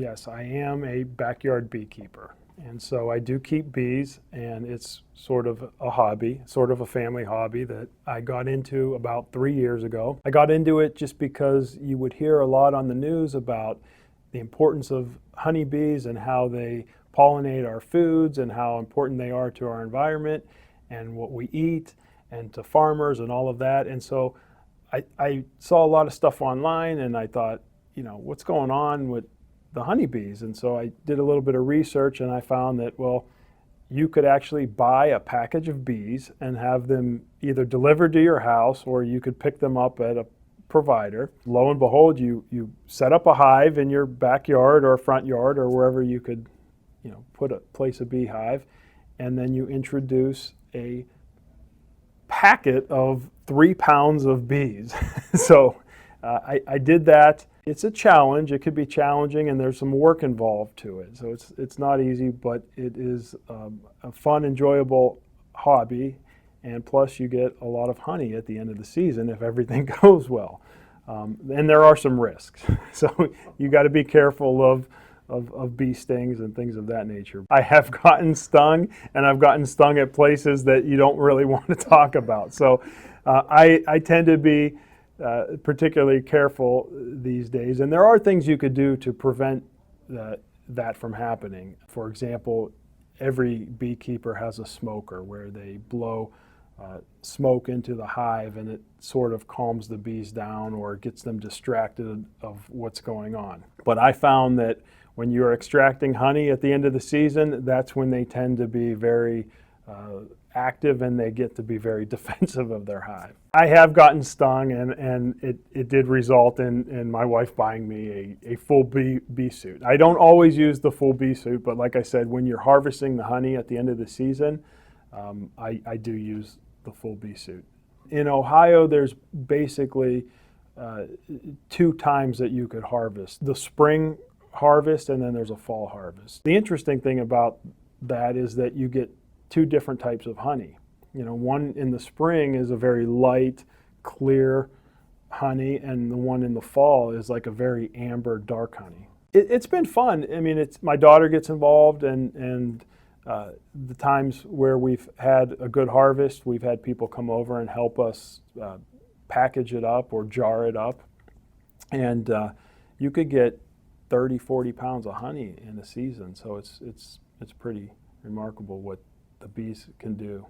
Yes, I am a backyard beekeeper. And so I do keep bees, and it's sort of a hobby, sort of a family hobby that I got into about 3 years ago. I got into it just because you would hear a lot on the news about the importance of honeybees and how they pollinate our foods and how important they are to our environment and what we eat and to farmers and all of that. And so I saw a lot of stuff online, and I thought, what's going on with the honeybees? And so I did a little bit of research, and I found that, well, you could actually buy a package of bees and have them either delivered to your house, or you could pick them up at a provider. Lo and behold, you set up a hive in your backyard or front yard or wherever you could place a beehive, and then you introduce a packet of 3 pounds of bees. So I did that. It's a challenge. It could be challenging, and there's some work involved to it. So it's not easy, but it is a fun, enjoyable hobby. And plus, you get a lot of honey at the end of the season if everything goes well. And there are some risks. So you got to be careful of bee stings and things of that nature. I have gotten stung, and I've gotten stung at places that you don't really want to talk about. So I tend to be particularly careful these days. And there are things you could do to prevent that from happening. For example, every beekeeper has a smoker where they blow smoke into the hive, and it sort of calms the bees down or gets them distracted of what's going on. But I found that when you're extracting honey at the end of the season, that's when they tend to be very active, and they get to be very defensive of their hive. I have gotten stung, and it did result in my wife buying me a full bee suit. I don't always use the full bee suit, but like I said, when you're harvesting the honey at the end of the season, I do use the full bee suit. In Ohio, there's basically 2 times that you could harvest. The spring harvest, and then there's a fall harvest. The interesting thing about that is that you get 2 different types of honey. One in the spring is a very light, clear honey, and the one in the fall is like a very amber, dark honey. It's been fun. I mean, my daughter gets involved, and the times where we've had a good harvest, we've had people come over and help us package it up or jar it up. And you could get 30, 40 pounds of honey in a season. So it's pretty remarkable what the bees can do.